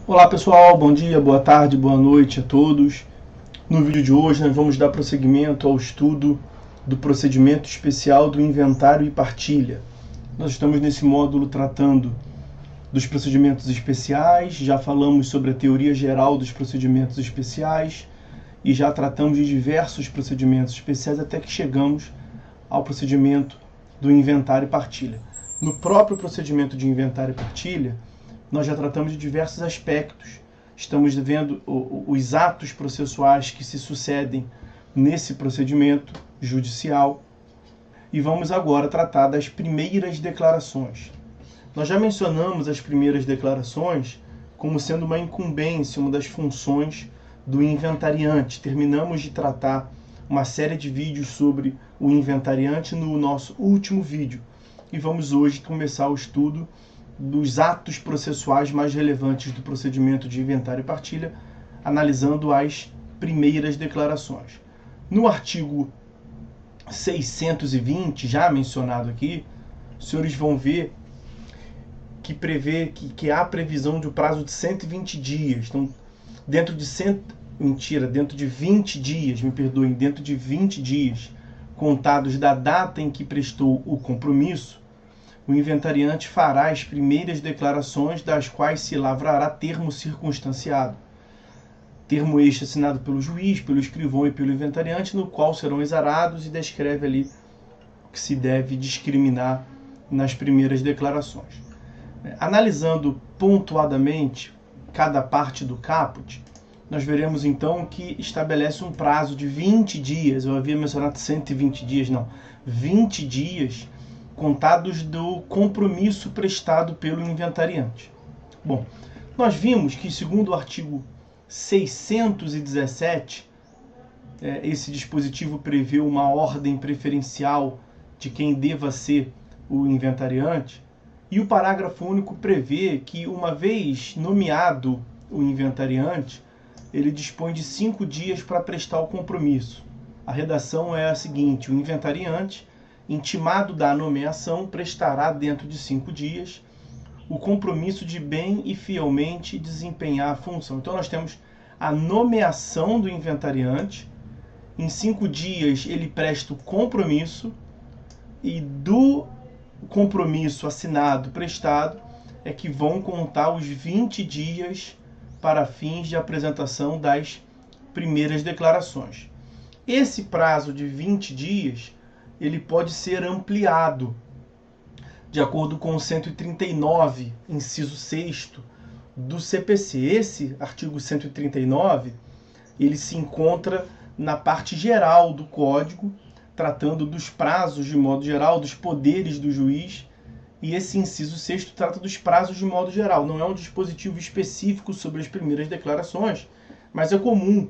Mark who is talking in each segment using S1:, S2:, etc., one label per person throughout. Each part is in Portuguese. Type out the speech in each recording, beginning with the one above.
S1: Olá pessoal, bom dia, boa tarde, boa noite a todos. No vídeo de hoje nós vamos dar prosseguimento ao estudo do procedimento especial do inventário e partilha. Nós estamos nesse módulo tratando dos procedimentos especiais, já falamos sobre a teoria geral dos procedimentos especiais e já tratamos de diversos procedimentos especiais até que chegamos ao procedimento do inventário e partilha. No próprio procedimento de inventário e partilha, nós já tratamos de diversos aspectos. Estamos vendo os atos processuais que se sucedem nesse procedimento judicial e vamos agora tratar das primeiras declarações. Nós já mencionamos as primeiras declarações como sendo uma incumbência, uma das funções do inventariante. Terminamos de tratar uma série de vídeos sobre o inventariante no nosso último vídeo e vamos hoje começar o estudo dos atos processuais mais relevantes do procedimento de inventário e partilha, analisando as primeiras declarações. No artigo 620, já mencionado aqui, os senhores vão ver que prevê que há previsão de um prazo de 120 dias. Então, dentro de 20 dias, dentro de 20 dias, contados da data em que prestou o compromisso, o inventariante fará as primeiras declarações das quais se lavrará termo circunstanciado. Termo este assinado pelo juiz, pelo escrivão e pelo inventariante, no qual serão exarados e descreve ali o que se deve discriminar nas primeiras declarações. Analisando pontuadamente cada parte do caput, nós veremos então que estabelece um prazo de 20 dias, eu havia mencionado 120 dias, não, 20 dias, contados do compromisso prestado pelo inventariante. Bom, nós vimos que, segundo o artigo 617, esse dispositivo prevê uma ordem preferencial de quem deva ser o inventariante, e o parágrafo único prevê que, uma vez nomeado o inventariante, ele dispõe de 5 dias para prestar o compromisso. A redação é a seguinte: o inventariante, intimado da nomeação, prestará dentro de 5 dias o compromisso de bem e fielmente desempenhar a função. Então nós temos a nomeação do inventariante, em 5 dias ele presta o compromisso e do compromisso assinado, prestado, é que vão contar os 20 dias para fins de apresentação das primeiras declarações. Esse prazo de 20 dias ele pode ser ampliado, de acordo com o 139, inciso 6º do CPC. Esse artigo 139, ele se encontra na parte geral do Código, tratando dos prazos de modo geral, dos poderes do juiz, e esse inciso 6º trata dos prazos de modo geral. Não é um dispositivo específico sobre as primeiras declarações, mas é comum,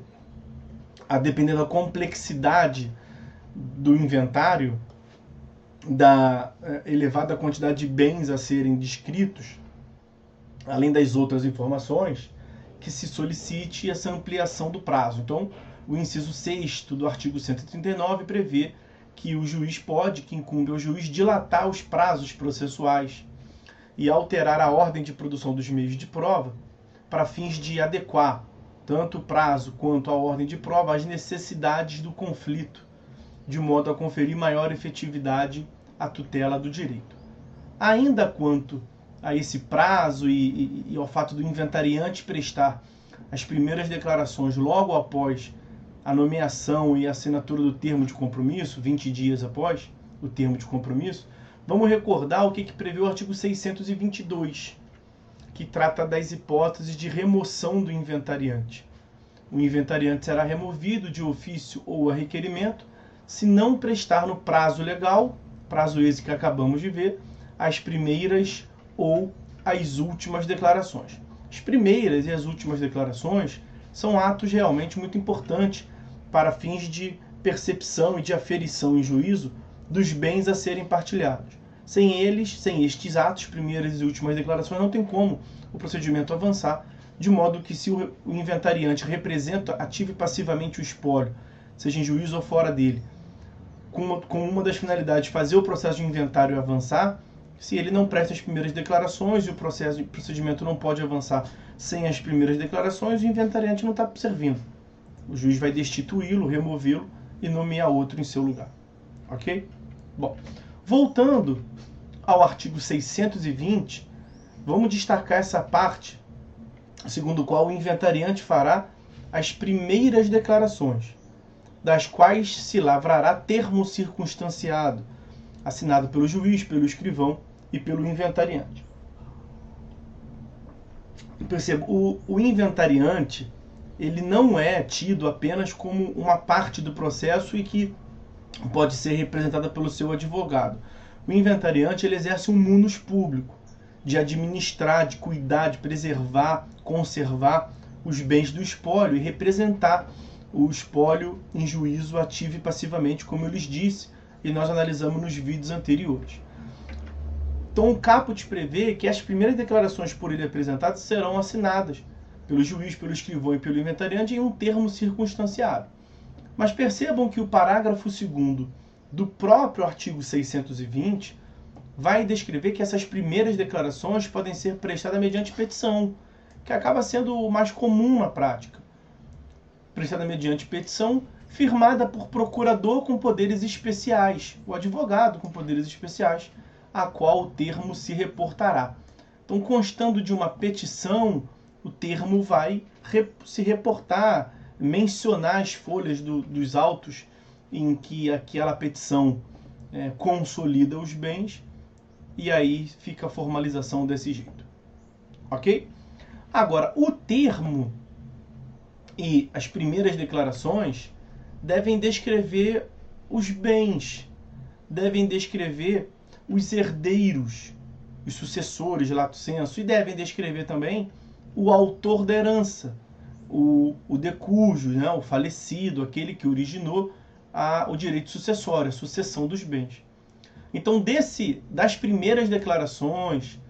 S1: a depender da complexidade do inventário, da elevada quantidade de bens a serem descritos, além das outras informações, que se solicite essa ampliação do prazo. Então, o inciso 6º do artigo 139 prevê que o juiz pode, que incumbe ao juiz, dilatar os prazos processuais e alterar a ordem de produção dos meios de prova para fins de adequar tanto o prazo quanto a ordem de prova às necessidades do conflito, de modo a conferir maior efetividade à tutela do direito. Ainda quanto a esse prazo e ao fato do inventariante prestar as primeiras declarações logo após a nomeação e a assinatura do termo de compromisso, 20 dias após o termo de compromisso, vamos recordar o que prevê o artigo 622, que trata das hipóteses de remoção do inventariante. O inventariante será removido de ofício ou a requerimento se não prestar no prazo legal, prazo esse que acabamos de ver, as primeiras ou as últimas declarações. As primeiras e as últimas declarações são atos realmente muito importantes para fins de percepção e de aferição em juízo dos bens a serem partilhados. Sem eles, sem estes atos, primeiras e últimas declarações, não tem como o procedimento avançar, de modo que se o inventariante representa ativa e passivamente o espólio, seja em juízo ou fora dele, com uma das finalidades de fazer o processo de inventário avançar, Se ele não presta as primeiras declarações e o procedimento não pode avançar sem as primeiras declarações, o inventariante não está servindo. O juiz vai destituí-lo, removê-lo e nomear outro em seu lugar. Ok? Bom, voltando ao artigo 620, vamos destacar essa parte segundo o qual o inventariante fará as primeiras declarações, das quais se lavrará termo circunstanciado, assinado pelo juiz, pelo escrivão e pelo inventariante. Perceba, o inventariante, ele não é tido apenas como uma parte do processo e que pode ser representada pelo seu advogado. O inventariante, ele exerce um munus público, de administrar, de cuidar, de preservar, conservar os bens do espólio e representar o espólio em juízo ativo e passivamente, como eu lhes disse, e nós analisamos nos vídeos anteriores. Então, o caput prevê que as primeiras declarações por ele apresentadas serão assinadas pelo juiz, pelo escrivão e pelo inventariante em um termo circunstanciado. Mas percebam que o parágrafo 2º do próprio artigo 620 vai descrever que essas primeiras declarações podem ser prestadas mediante petição, que acaba sendo o mais comum na prática. Prestada mediante petição, firmada por procurador com poderes especiais, o advogado com poderes especiais, a qual o termo se reportará. Então, constando de uma petição, o termo vai se reportar, mencionar as folhas dos autos em que aquela petição consolida os bens, e aí fica a formalização desse jeito. Ok? Agora, o termo e as primeiras declarações devem descrever os bens, devem descrever os herdeiros, os sucessores, lato sensu, e devem descrever também o autor da herança, o de cujo, né, o falecido, aquele que originou o direito sucessório, a sucessão dos bens. Então, das primeiras declarações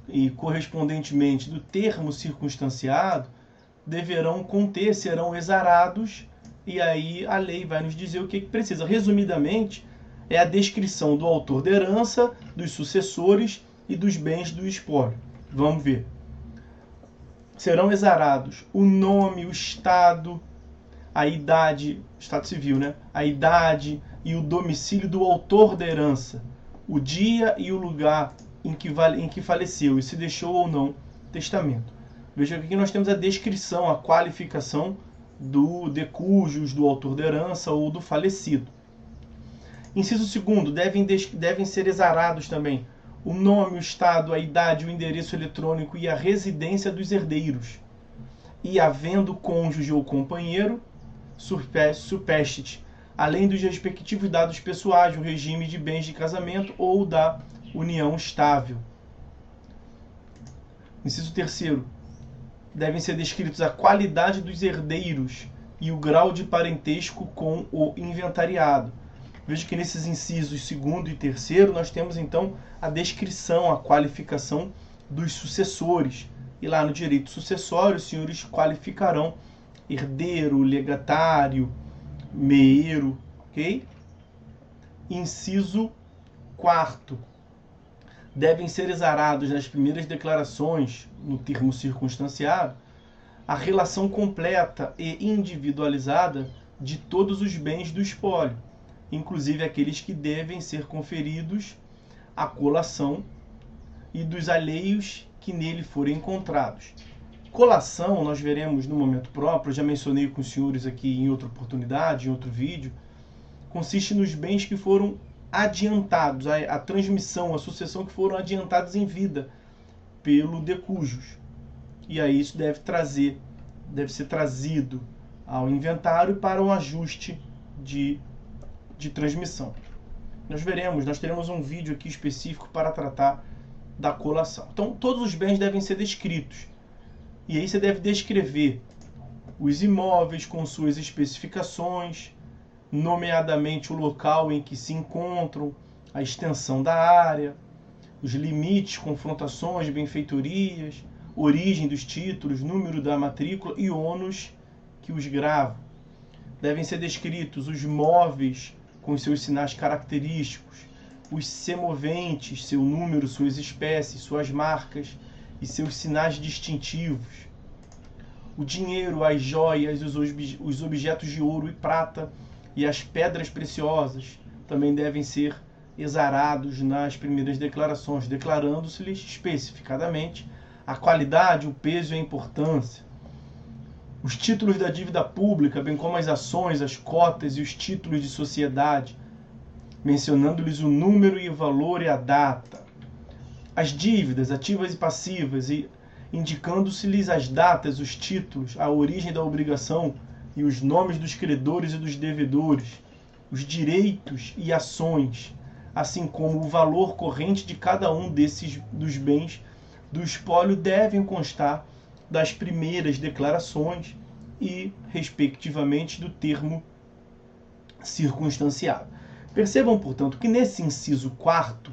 S1: e, correspondentemente, do termo circunstanciado, serão exarados, e aí a lei vai nos dizer o que precisa. Resumidamente, é a descrição do autor da herança, dos sucessores e dos bens do espólio. Vamos ver. Serão exarados o nome, o estado, a idade, estado civil, né? A idade e o domicílio do autor da herança, o dia e o lugar em que faleceu e se deixou ou não testamento. Veja que aqui nós temos a descrição, a qualificação de cujos, do autor da herança ou do falecido. Inciso 2º, devem ser exarados também o nome, o estado, a idade, o endereço eletrônico e a residência dos herdeiros. E havendo cônjuge ou companheiro, supestit, além dos respectivos dados pessoais, o regime de bens de casamento ou da união estável. Inciso 3º, devem ser descritos a qualidade dos herdeiros e o grau de parentesco com o inventariado. Veja que nesses incisos 2º e 3º nós temos então a descrição, a qualificação dos sucessores. E lá no direito sucessório os senhores qualificarão herdeiro, legatário, meeiro, ok? Inciso 4º. Devem ser exarados nas primeiras declarações, no termo circunstanciado, a relação completa e individualizada de todos os bens do espólio, inclusive aqueles que devem ser conferidos à colação e dos alheios que nele forem encontrados. Colação, nós veremos no momento próprio, eu já mencionei com os senhores aqui em outra oportunidade, em outro vídeo, consiste nos bens que foram adiantados, a transmissão, a sucessão que foram adiantados em vida pelo de cujos. E aí isso deve ser trazido ao inventário para um ajuste de transmissão. Nós teremos um vídeo aqui específico para tratar da colação. Então, todos os bens devem ser descritos. E aí você deve descrever os imóveis com suas especificações, nomeadamente o local em que se encontram, a extensão da área, os limites, confrontações, benfeitorias, origem dos títulos, número da matrícula e ônus que os gravam. Devem ser descritos os móveis com seus sinais característicos, os semoventes, seu número, suas espécies, suas marcas e seus sinais distintivos. O dinheiro, as joias, os objetos de ouro e prata e as pedras preciosas também devem ser exarados nas primeiras declarações, declarando-se-lhes especificadamente a qualidade, o peso e a importância. Os títulos da dívida pública, bem como as ações, as cotas e os títulos de sociedade, mencionando-lhes o número e o valor e a data. As dívidas, ativas e passivas, e indicando-se-lhes as datas, os títulos, a origem da obrigação e os nomes dos credores e dos devedores, os direitos e ações, assim como o valor corrente de cada um dos bens do espólio devem constar das primeiras declarações e, respectivamente, do termo circunstanciado. Percebam, portanto, que nesse inciso 4º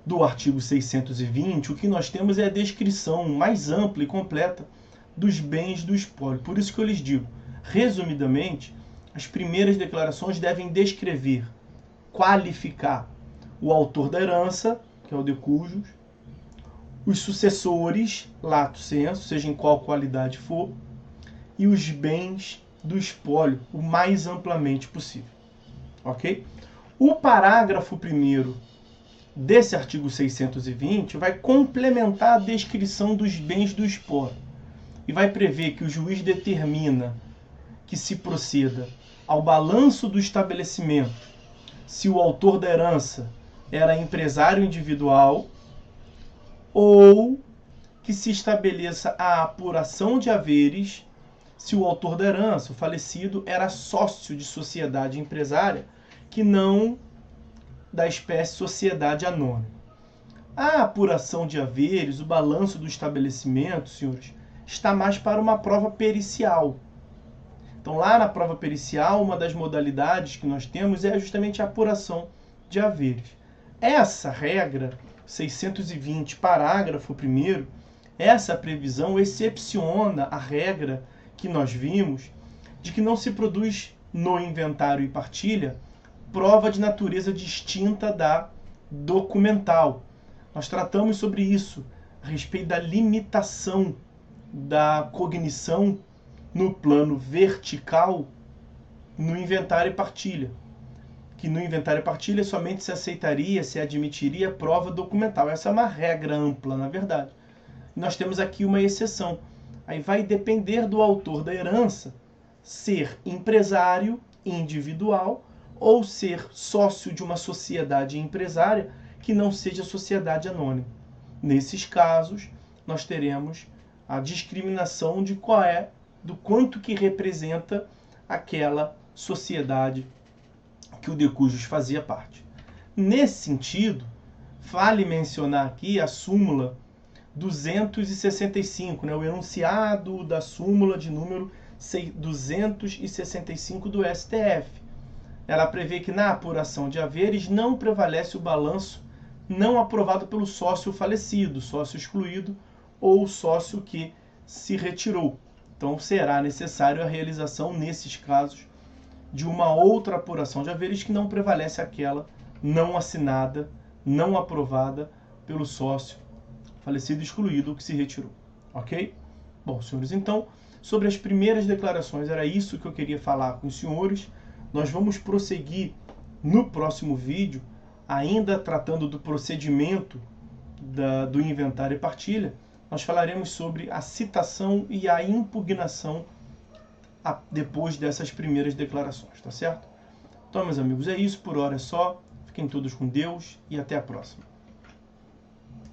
S1: do artigo 620, o que nós temos é a descrição mais ampla e completa dos bens do espólio. Por isso que eu lhes digo, resumidamente, as primeiras declarações devem descrever, qualificar o autor da herança, que é o de cujos, os sucessores, lato sensu, seja em qual qualidade for, e os bens do espólio, o mais amplamente possível. Ok? O parágrafo 1º desse artigo 620 vai complementar a descrição dos bens do espólio e vai prever que o juiz determina que se proceda ao balanço do estabelecimento se o autor da herança era empresário individual ou que se estabeleça a apuração de haveres se o autor da herança, o falecido, era sócio de sociedade empresária que não da espécie sociedade anônima. A apuração de haveres, o balanço do estabelecimento, senhores, está mais para uma prova pericial. Então, lá na prova pericial, uma das modalidades que nós temos é justamente a apuração de haveres. Essa regra, 620, parágrafo 1º, essa previsão excepciona a regra que nós vimos de que não se produz no inventário e partilha prova de natureza distinta da documental. Nós tratamos sobre isso, a respeito da limitação da cognição no plano vertical no inventário e partilha. Que no inventário e partilha somente se aceitaria, se admitiria prova documental. Essa é uma regra ampla, na verdade. Nós temos aqui uma exceção. Aí vai depender do autor da herança ser empresário individual ou ser sócio de uma sociedade empresária que não seja sociedade anônima. Nesses casos, nós teremos a discriminação de do quanto que representa aquela sociedade que o de cujos fazia parte. Nesse sentido, vale mencionar aqui a súmula 265, o enunciado da súmula de número 265 do STF. Ela prevê que na apuração de haveres não prevalece o balanço não aprovado pelo sócio falecido, sócio excluído ou sócio que se retirou. Então será necessário a realização, nesses casos, de uma outra apuração de haveres que não prevalece aquela não assinada, não aprovada pelo sócio falecido excluído ou que se retirou. Ok? Bom, senhores, então, sobre as primeiras declarações, era isso que eu queria falar com os senhores. Nós vamos prosseguir no próximo vídeo, ainda tratando do procedimento do inventário e partilha. Nós falaremos sobre a citação e a impugnação depois dessas primeiras declarações, tá certo? Então, meus amigos, é isso. Por hora é só. Fiquem todos com Deus e até a próxima.